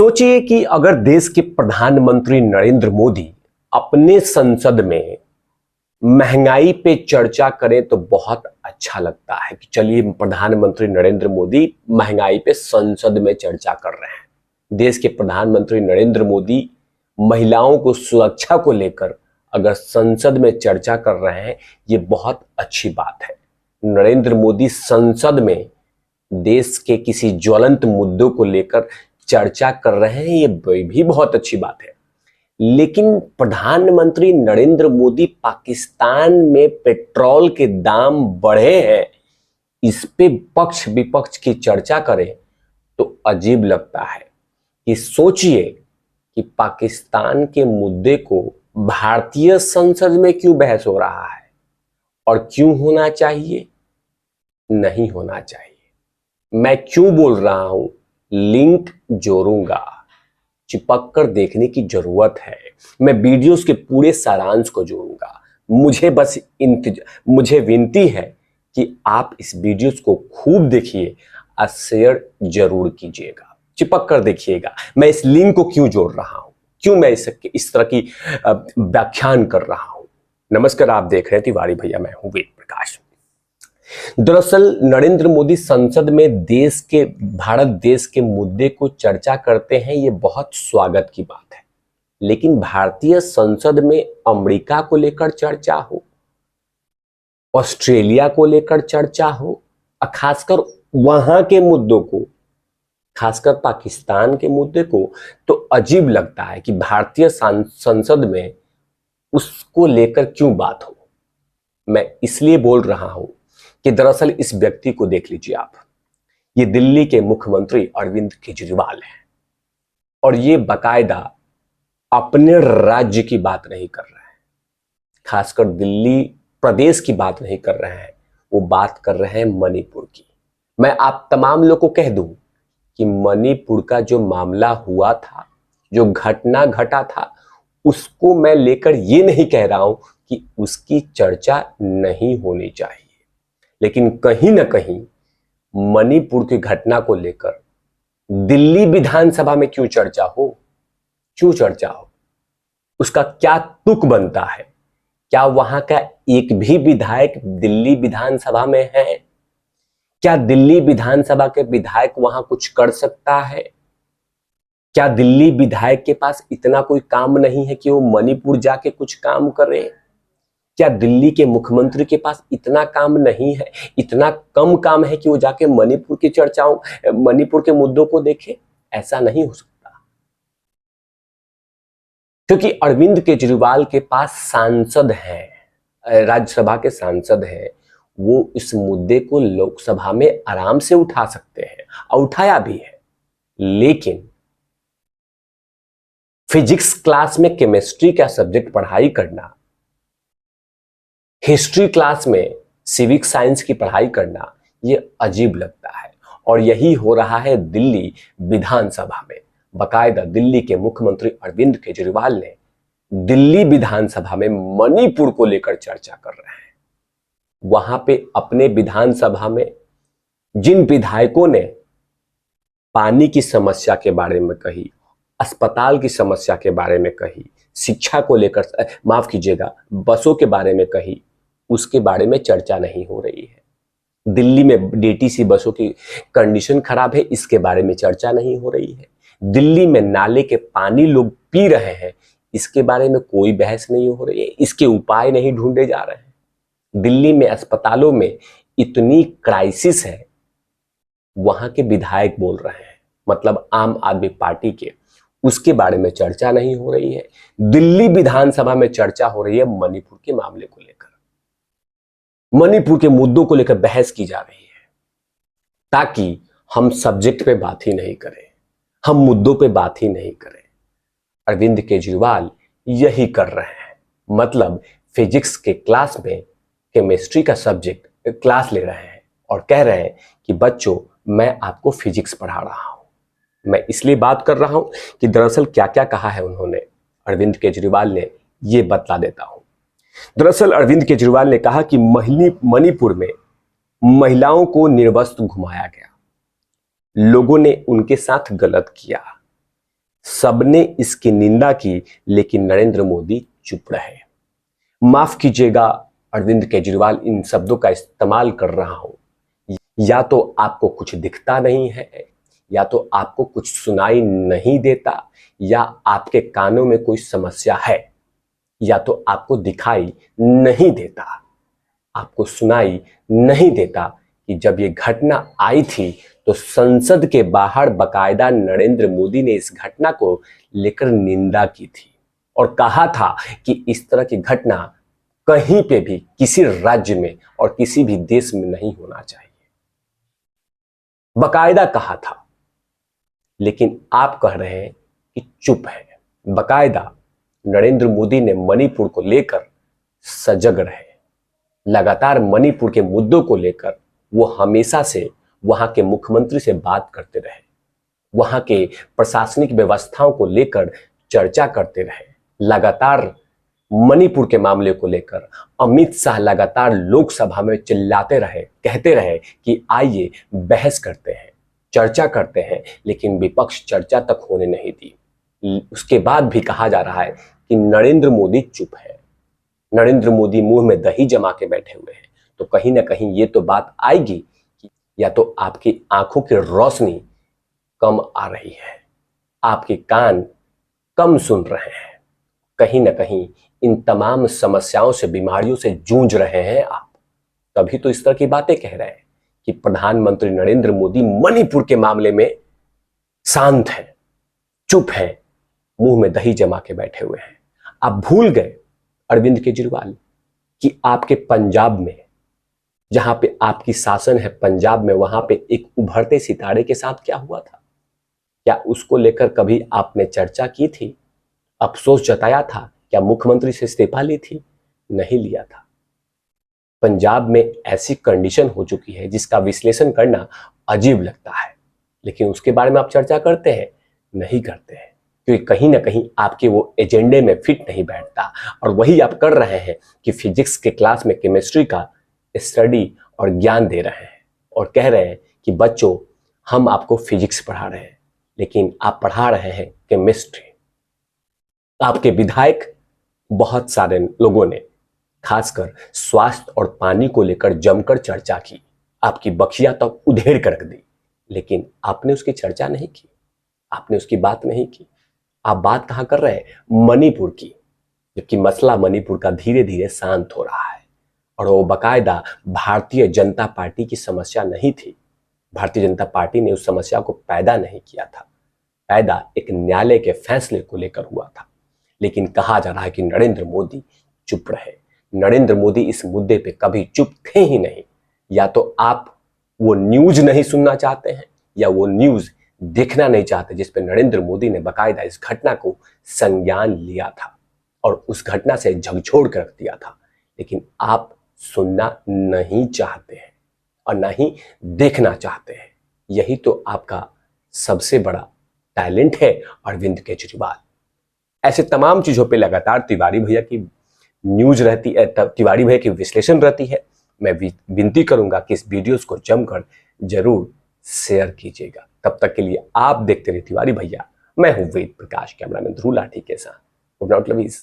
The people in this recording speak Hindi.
सोचिए कि अगर देश के प्रधानमंत्री नरेंद्र मोदी अपने संसद में महंगाई पे चर्चा करें तो बहुत अच्छा लगता है कि चलिए प्रधानमंत्री नरेंद्र मोदी महंगाई पे संसद में चर्चा कर रहे हैं। देश के प्रधानमंत्री नरेंद्र मोदी महिलाओं को सुरक्षा को लेकर अगर संसद में चर्चा कर रहे हैं, ये बहुत अच्छी बात है। नरेंद्र मोदी संसद में देश के किसी ज्वलंत मुद्दों को लेकर चर्चा कर रहे हैं, ये भी बहुत अच्छी बात है। लेकिन प्रधानमंत्री नरेंद्र मोदी पाकिस्तान में पेट्रोल के दाम बढ़े हैं, इस पे पक्ष विपक्ष की चर्चा करें तो अजीब लगता है। कि सोचिए कि पाकिस्तान के मुद्दे को भारतीय संसद में क्यों बहस हो रहा है और क्यों होना चाहिए, नहीं होना चाहिए। मैं क्यों बोल रहा हूं, लिंक जोड़ूंगा, चिपक कर देखने की जरूरत है। मैं वीडियोस के पूरे सारांश को जोड़ूंगा। मुझे विनती है कि आप इस वीडियोस को खूब देखिए और शेयर जरूर कीजिएगा, चिपक कर देखिएगा। मैं इस लिंक को क्यों जोड़ रहा हूं, क्यों मैं इस तरह की व्याख्यान कर रहा हूं। नमस्कार, आप देख रहे हैं तिवारी भैया, मैं हूं वेद प्रकाश। दरअसल नरेंद्र मोदी संसद में भारत देश के मुद्दे को चर्चा करते हैं, ये बहुत स्वागत की बात है। लेकिन भारतीय संसद में अमेरिका को लेकर चर्चा हो, ऑस्ट्रेलिया को लेकर चर्चा हो, और खासकर वहां के मुद्दों को, खासकर पाकिस्तान के मुद्दे को, तो अजीब लगता है कि भारतीय संसद में उसको लेकर क्यों बात हो। मैं इसलिए बोल रहा हूं कि दरअसल इस व्यक्ति को देख लीजिए आप। ये दिल्ली के मुख्यमंत्री अरविंद केजरीवाल हैं और ये बाकायदा अपने राज्य की बात नहीं कर रहे हैं, खासकर दिल्ली प्रदेश की बात नहीं कर रहे हैं, वो बात कर रहे हैं मणिपुर की। मैं आप तमाम लोग को कह दूं कि मणिपुर का जो मामला हुआ था, जो घटना घटा था, उसको मैं लेकर ये नहीं कह रहा हूं कि उसकी चर्चा नहीं होनी चाहिए। लेकिन कहीं ना कहीं मणिपुर की घटना को लेकर दिल्ली विधानसभा में क्यों चर्चा हो, क्यों चर्चा हो, उसका क्या तुक बनता है? क्या वहां का एक भी विधायक दिल्ली विधानसभा में है? क्या दिल्ली विधानसभा के विधायक वहां कुछ कर सकता है? क्या दिल्ली विधायक के पास इतना कोई काम नहीं है कि वो मणिपुर जाके कुछ काम करे? क्या दिल्ली के मुख्यमंत्री के पास इतना काम नहीं है, इतना कम काम है कि वो जाके मणिपुर की चर्चाओं, मणिपुर के मुद्दों को देखे? ऐसा नहीं हो सकता, क्योंकि अरविंद केजरीवाल के पास सांसद हैं, राज्यसभा के सांसद हैं, वो इस मुद्दे को लोकसभा में आराम से उठा सकते हैं और उठाया भी है। लेकिन फिजिक्स क्लास में केमिस्ट्री का सब्जेक्ट पढ़ाई करना, हिस्ट्री क्लास में सिविक साइंस की पढ़ाई करना, ये अजीब लगता है। और यही हो रहा है दिल्ली विधानसभा में। बाकायदा दिल्ली के मुख्यमंत्री अरविंद केजरीवाल ने दिल्ली विधानसभा में मणिपुर को लेकर चर्चा कर रहे हैं। वहां पे अपने विधानसभा में जिन विधायकों ने पानी की समस्या के बारे में कही, अस्पताल की समस्या के बारे में कही, शिक्षा को लेकर, माफ कीजिएगा, बसों के बारे में कही, उसके बारे में चर्चा नहीं हो रही है। दिल्ली में डीटीसी बसों की कंडीशन खराब है, इसके बारे में चर्चा नहीं हो रही है। दिल्ली में नाले के पानी लोग पी रहे हैं, इसके बारे में कोई बहस नहीं हो रही है, इसके उपाय नहीं ढूंढे जा रहे हैं। दिल्ली में अस्पतालों में इतनी क्राइसिस है, वहां के विधायक बोल रहे हैं, मतलब आम आदमी पार्टी के, उसके बारे में चर्चा नहीं हो रही है। दिल्ली विधानसभा में चर्चा हो रही है मणिपुर के मामले को लेकर, मणिपुर के मुद्दों को लेकर बहस की जा रही है, ताकि हम सब्जेक्ट पे बात ही नहीं करें, हम मुद्दों पे बात ही नहीं करें। अरविंद केजरीवाल यही कर रहे हैं, मतलब फिजिक्स के क्लास में केमिस्ट्री का सब्जेक्ट क्लास ले रहे हैं और कह रहे हैं कि बच्चों, मैं आपको फिजिक्स पढ़ा रहा हूं। मैं इसलिए बात कर रहा हूं कि दरअसल क्या क्या कहा है उन्होंने, अरविंद केजरीवाल ने, ये बतला देता हूं। दरअसल अरविंद केजरीवाल ने कहा कि मणिपुर में महिलाओं को निर्वस्त्र घुमाया गया, लोगों ने उनके साथ गलत किया, सबने इसकी निंदा की, लेकिन नरेंद्र मोदी चुप रहे। माफ कीजिएगा अरविंद केजरीवाल, इन शब्दों का इस्तेमाल कर रहा हूं। या तो आपको कुछ दिखता नहीं है, या तो आपको कुछ सुनाई नहीं देता, या आपके कानों में कोई समस्या है, या तो आपको दिखाई नहीं देता, आपको सुनाई नहीं देता कि जब ये घटना आई थी तो संसद के बाहर बाकायदा नरेंद्र मोदी ने इस घटना को लेकर निंदा की थी और कहा था कि इस तरह की घटना कहीं पे भी किसी राज्य में और किसी भी देश में नहीं होना चाहिए, बाकायदा कहा था। लेकिन आप कह रहे हैं कि चुप है। बाकायदा नरेंद्र मोदी ने मणिपुर को लेकर सजग रहे, लगातार मणिपुर के मुद्दों को लेकर वो हमेशा से वहां के मुख्यमंत्री से बात करते रहे, वहां के प्रशासनिक व्यवस्थाओं को लेकर चर्चा करते रहे। लगातार मणिपुर के मामले को लेकर अमित शाह लगातार लोकसभा में चिल्लाते रहे, कहते रहे कि आइए बहस करते हैं, चर्चा करते हैं, लेकिन विपक्ष चर्चा तक होने नहीं दी। उसके बाद भी कहा जा रहा है कि नरेंद्र मोदी चुप है, नरेंद्र मोदी मुंह में दही जमा के बैठे हुए हैं। तो कहीं ना कहीं ये तो बात आएगी कि या तो आपकी आंखों की रोशनी कम आ रही है, आपके कान कम सुन रहे हैं, कहीं ना कहीं इन तमाम समस्याओं से, बीमारियों से जूझ रहे हैं आप। तभी तो इस तरह की बातें कह रहे हैं कि प्रधानमंत्री नरेंद्र मोदी मणिपुर के मामले में शांत है, चुप है, मुंह में दही जमा के बैठे हुए हैं। आप भूल गए अरविंद केजरीवाल कि आपके पंजाब में, जहां पे आपकी शासन है पंजाब में, वहां पे एक उभरते सितारे के साथ क्या हुआ था? क्या उसको लेकर कभी आपने चर्चा की थी, अफसोस जताया था? क्या मुख्यमंत्री से इस्तीफा ली थी? नहीं लिया था। पंजाब में ऐसी कंडीशन हो चुकी है जिसका विश्लेषण करना अजीब लगता है, लेकिन उसके बारे में आप चर्चा करते हैं? नहीं करते हैं, क्योंकि कहीं ना कहीं आपके वो एजेंडे में फिट नहीं बैठता। और वही आप कर रहे हैं कि फिजिक्स के क्लास में केमिस्ट्री का स्टडी और ज्ञान दे रहे हैं और कह रहे हैं कि बच्चों हम आपको फिजिक्स पढ़ा रहे हैं, लेकिन आप पढ़ा रहे हैं केमिस्ट्री। आपके विधायक बहुत सारे लोगों ने खासकर स्वास्थ्य और पानी को लेकर जमकर चर्चा की, आपकी बखिया तो उधेड़ कर रख दी, लेकिन आपने उसकी चर्चा नहीं की, आपने उसकी बात नहीं की। आप बात कहां कर रहे हैं? मणिपुर की, जबकि मसला मणिपुर का धीरे धीरे शांत हो रहा है। और वो बाकायदा भारतीय जनता पार्टी की समस्या नहीं थी, भारतीय जनता पार्टी ने उस समस्या को पैदा नहीं किया था, पैदा एक न्यायालय के फैसले को लेकर हुआ था। लेकिन कहा जा रहा है कि नरेंद्र मोदी चुप रहे। नरेंद्र मोदी इस मुद्दे पे कभी चुप थे ही नहीं। या तो आप वो न्यूज नहीं सुनना चाहते हैं, या वो न्यूज देखना नहीं चाहते जिस पे नरेंद्र मोदी ने बाकायदा इस घटना को संज्ञान लिया था और उस घटना से झकझोर कर रख दिया था। लेकिन आप सुनना नहीं चाहते हैं और ना ही देखना चाहते हैं। यही तो आपका सबसे बड़ा टैलेंट है अरविंद केजरीवाल। ऐसे तमाम चीजों पे लगातार तिवारी भैया की न्यूज रहती है, तिवारी भैया की विश्लेषण रहती है। मैं विनती करूंगा कि इस वीडियोस को जमकर जरूर शेयर कीजिएगा। तब तक के लिए आप देखते रहिए तिवारी भैया। मैं हूं वेद प्रकाश, कैमरामैन ध्रुव लाठी के साथ। Good night lovies.